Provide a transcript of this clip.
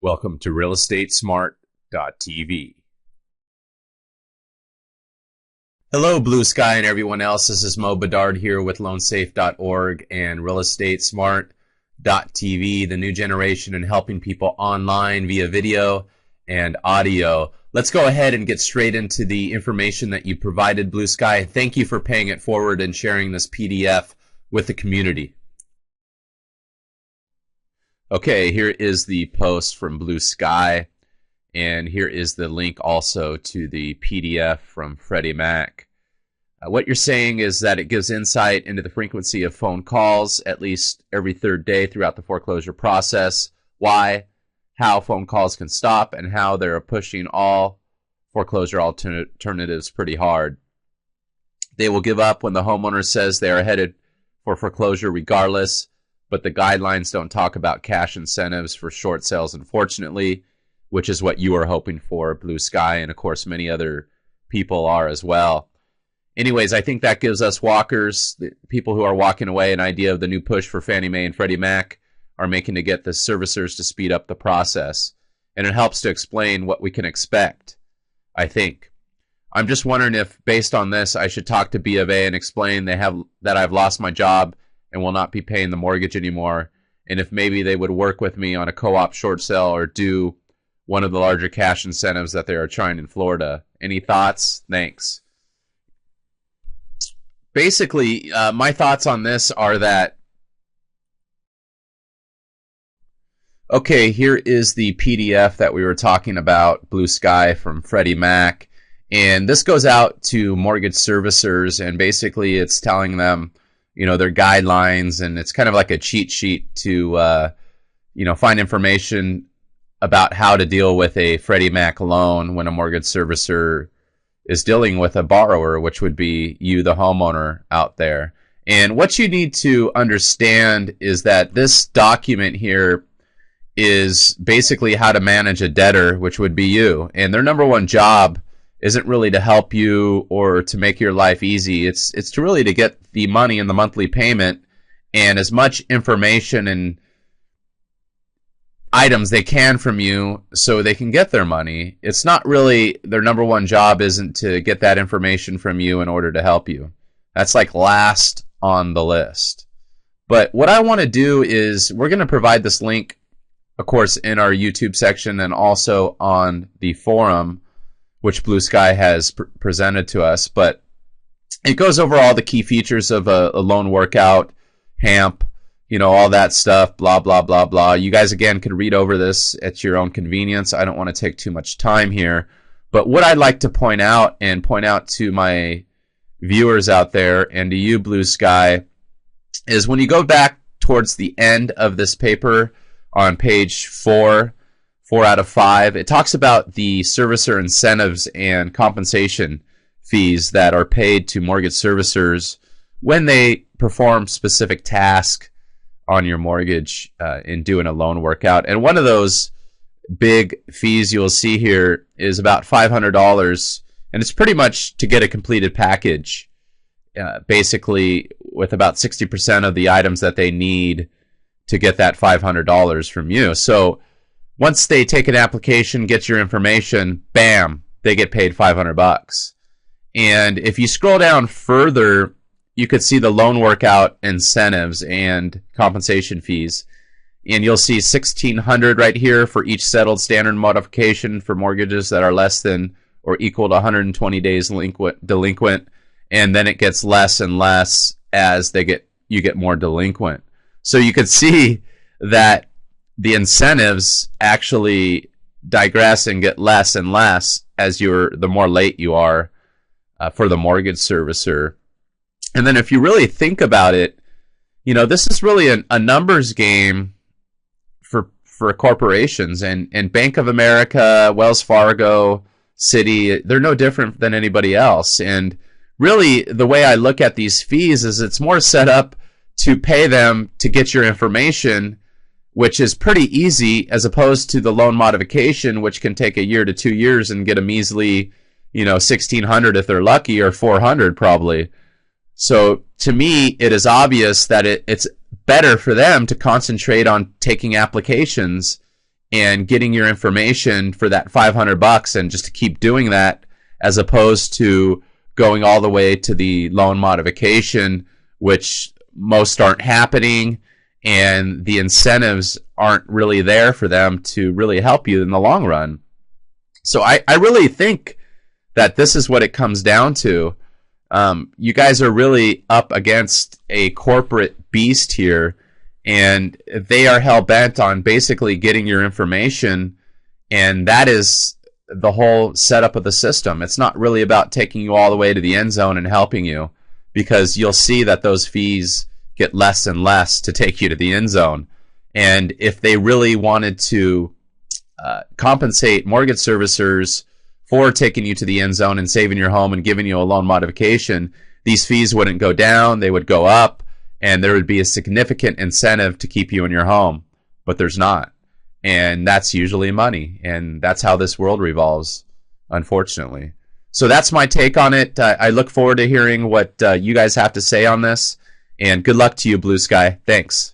Welcome to realestatesmart.tv. Hello, Blue Sky and everyone else. This is Mo Bedard here with loansafe.org and realestatesmart.tv, the new generation in helping people online via video and audio. Let's go ahead and get straight into the information that you provided, Blue Sky. Thank you for paying it forward and sharing this PDF with the community. Okay, here is the post from Blue Sky, and here is the link also to the PDF from Freddie Mac. What you're saying is that it gives insight into the frequency of phone calls at least every third day throughout the foreclosure process, why, how phone calls can stop, and how they're pushing all foreclosure alternatives pretty hard. They will give up when the homeowner says they are headed for foreclosure regardless, but the guidelines don't talk about cash incentives for short sales, unfortunately, which is what you are hoping for, Blue Sky, and of course many other people are as well. Anyways, I think that gives us walkers, the people who are walking away, an idea of the new push for Fannie Mae and Freddie Mac are making to get the servicers to speed up the process. And it helps to explain what we can expect, I think. I'm just wondering if, based on this, I should talk to B of A and explain that I've lost my job and will not be paying the mortgage anymore, and if maybe they would work with me on a co-op short sale or do one of the larger cash incentives that they are trying in Florida. Any thoughts? Thanks. Basically, my thoughts on this are that, okay, here is the PDF that we were talking about, Blue Sky, from Freddie Mac, and this goes out to mortgage servicers, and basically it's telling them, you know, their guidelines, and it's kind of like a cheat sheet to, find information about how to deal with a Freddie Mac loan when a mortgage servicer is dealing with a borrower, which would be you, the homeowner out there. And what you need to understand is that this document here is basically how to manage a debtor, which would be you. And their number one job isn't really to help you or to make your life easy. It's to really to get the money in the monthly payment and as much information and items they can from you so they can get their money. It's not really, their number one job isn't to get that information from you in order to help you. That's like last on the list. But what I want to do is we're going to provide this link, of course, in our YouTube section and also on the forum, which Blue Sky has presented to us, but it goes over all the key features of a loan workout, HAMP, all that stuff, blah, blah, blah, blah. You guys, again, can read over this at your own convenience. I don't want to take too much time here, but what I'd like to point out to my viewers out there and to you, Blue Sky, is when you go back towards the end of this paper on page 4 out of 5, it talks about the servicer incentives and compensation fees that are paid to mortgage servicers when they perform specific tasks on your mortgage in doing a loan workout. And one of those big fees you'll see here is about $500, and it's pretty much to get a completed package, basically with about 60% of the items that they need to get that $500 from you. So once they take an application, get your information, bam, they get paid $500. And if you scroll down further, you could see the loan workout incentives and compensation fees. And you'll see $1,600 right here for each settled standard modification for mortgages that are less than or equal to 120 days delinquent. And then it gets less and less as you get more delinquent. So you could see that the incentives actually digress and get less and less as the more late you are for the mortgage servicer. And then if you really think about it, this is really a numbers game for corporations, and Bank of America, Wells Fargo, Citi, they're no different than anybody else. And really the way I look at these fees is it's more set up to pay them to get your information, which is pretty easy, as opposed to the loan modification, which can take a year to 2 years and get a measly, $1,600 if they're lucky, or $400 probably. So to me, it is obvious that it's better for them to concentrate on taking applications and getting your information for that $500 and just to keep doing that, as opposed to going all the way to the loan modification, which most aren't happening, and the incentives aren't really there for them to really help you in the long run. So I really think that this is what it comes down to. You guys are really up against a corporate beast here, and they are hell-bent on basically getting your information, and that is the whole setup of the system. It's not really about taking you all the way to the end zone and helping you, because you'll see that those fees get less and less to take you to the end zone. And if they really wanted to compensate mortgage servicers for taking you to the end zone and saving your home and giving you a loan modification, these fees wouldn't go down, they would go up, and there would be a significant incentive to keep you in your home. But there's not. And that's usually money. And that's how this world revolves, unfortunately. So that's my take on it. I look forward to hearing what you guys have to say on this. And good luck to you, Blue Sky. Thanks.